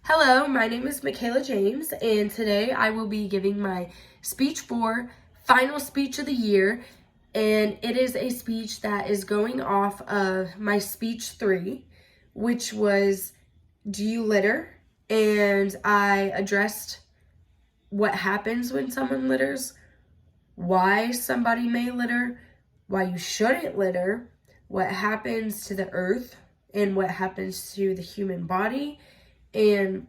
Hello, my name is Michaela James, and today I will be giving my speech 4, final speech of the year, and it is a speech that is going off of my speech 3, which was, do you litter? And I addressed what happens when someone litters, why somebody may litter, why you shouldn't litter, what happens to the earth, and what happens to the human body, and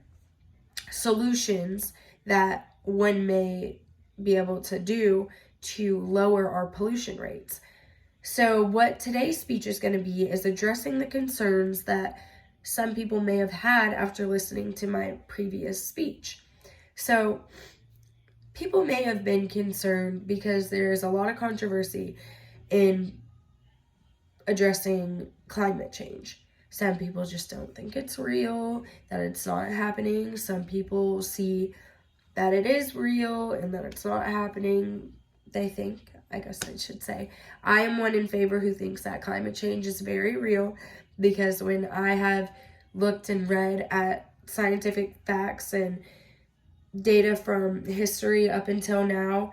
solutions that one may be able to do to lower our pollution rates. So what today's speech is going to be is addressing the concerns that some people may have had after listening to my previous speech. So people may have been concerned because there's a lot of controversy in addressing climate change. Some people just don't think it's real, that it's not happening. Some people see that it is real and that it's not happening. They think, I guess I should say. I am one in favor who thinks that climate change is very real, because when I have looked and read at scientific facts and data from history up until now,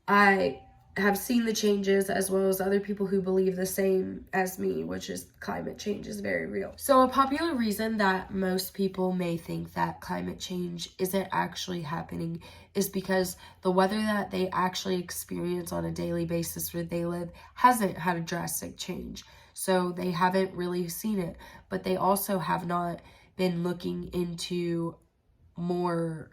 I have seen the changes, as well as other people who believe the same as me, which is climate change is very real. So a popular reason that most people may think that climate change isn't actually happening is because the weather that they actually experience on a daily basis where they live hasn't had a drastic change. So they haven't really seen it, but they also have not been looking into more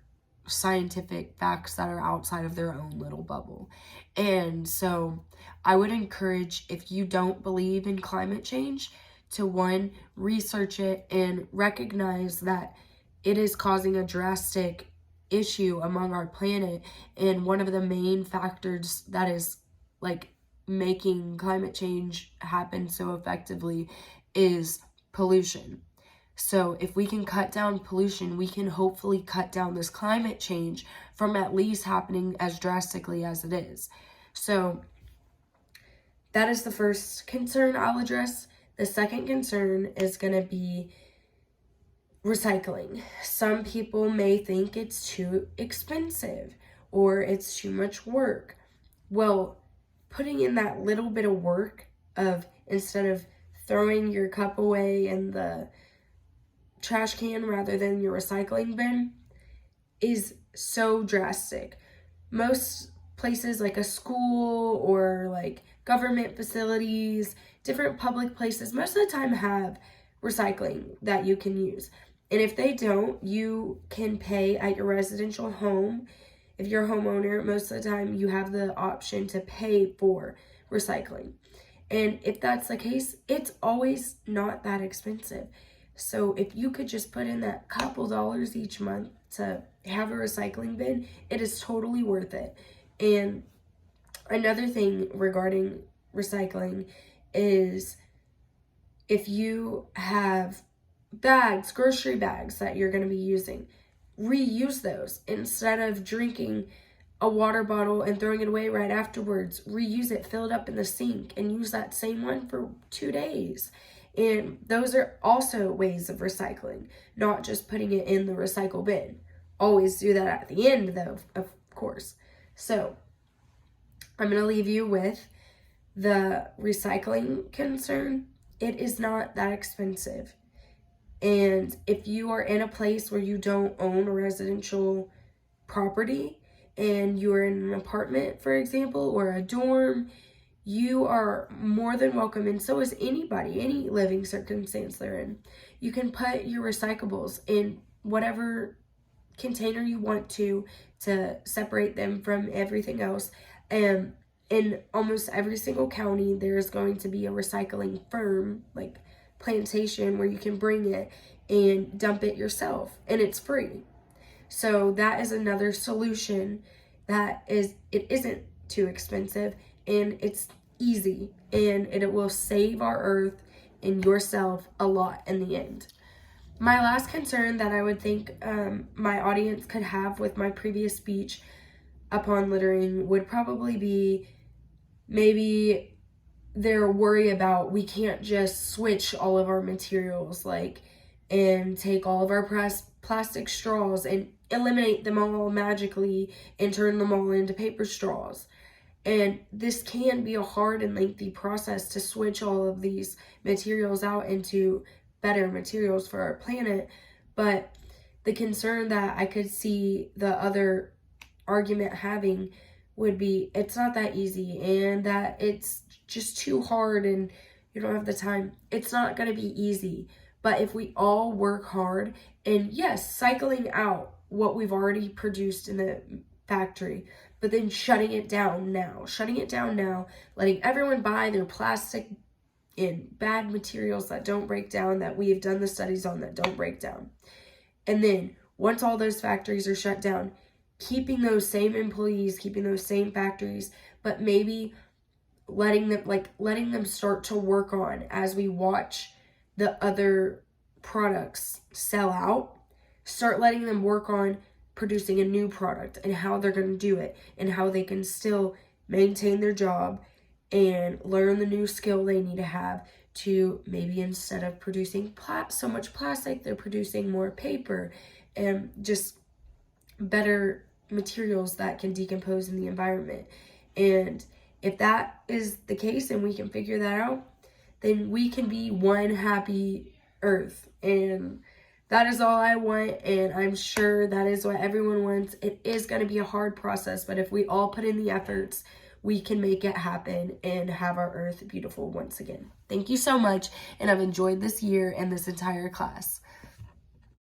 scientific facts that are outside of their own little bubble. And so I would encourage, if you don't believe in climate change, to one, research it and recognize that it is causing a drastic issue among our planet. And one of the main factors that is making climate change happen so effectively is pollution. So if we can cut down pollution, we can hopefully cut down this climate change from at least happening as drastically as it is. So that is the first concern I'll address. The second concern is going to be recycling. Some people may think it's too expensive or it's too much work. Well, putting in that little bit of work of, instead of throwing your cup away in the trash can rather than your recycling bin, is so drastic. Most places, like a school or like government facilities, different public places, most of the time have recycling that you can use. And if they don't, you can pay at your residential home. If you're a homeowner, most of the time you have the option to pay for recycling. And if that's the case, it's always not that expensive. So if you could just put in that couple dollars each month to have a recycling bin, it is totally worth it. And another thing regarding recycling is, if you have bags, grocery bags that you're going to be using, reuse those. Instead of drinking a water bottle and throwing it away right afterwards, reuse it, fill it up in the sink, and use that same one for 2 days. And those are also ways of recycling, not just putting it in the recycle bin. Always do that at the end, though, of course. So I'm going to leave you with the recycling concern. It is not that expensive. And if you are in a place where you don't own a residential property and you're in an apartment, for example, or a dorm, you are more than welcome, and so is anybody, any living circumstance they're in. You can put your recyclables in whatever container you want to separate them from everything else. And in almost every single county, there's going to be a recycling firm, like plantation, where you can bring it and dump it yourself, and it's free. So that is another solution that it isn't too expensive, and it's easy, and it will save our earth and yourself a lot in the end. My last concern that I would think my audience could have with my previous speech upon littering would probably be maybe their worry about, we can't just switch all of our materials and take all of our plastic straws and eliminate them all magically and turn them all into paper straws. And this can be a hard and lengthy process to switch all of these materials out into better materials for our planet. But the concern that I could see the other argument having would be it's not that easy and that it's just too hard and you don't have the time. It's not going to be easy. But if we all work hard and yes, cycling out what we've already produced in the factory, but then shutting it down now, letting everyone buy their plastic and bad materials that don't break down, that we have done the studies on that don't break down. And then once all those factories are shut down, keeping those same employees, keeping those same factories, but maybe letting them start to work on as we watch the other products sell out, start letting them work on producing a new product and how they're going to do it and how they can still maintain their job and learn the new skill they need to have to maybe instead of producing so much plastic, they're producing more paper and just better materials that can decompose in the environment. And if that is the case and we can figure that out, then we can be one happy Earth. And that is all I want, and I'm sure that is what everyone wants. It is going to be a hard process, but if we all put in the efforts, we can make it happen and have our Earth beautiful once again. Thank you so much, and I've enjoyed this year and this entire class.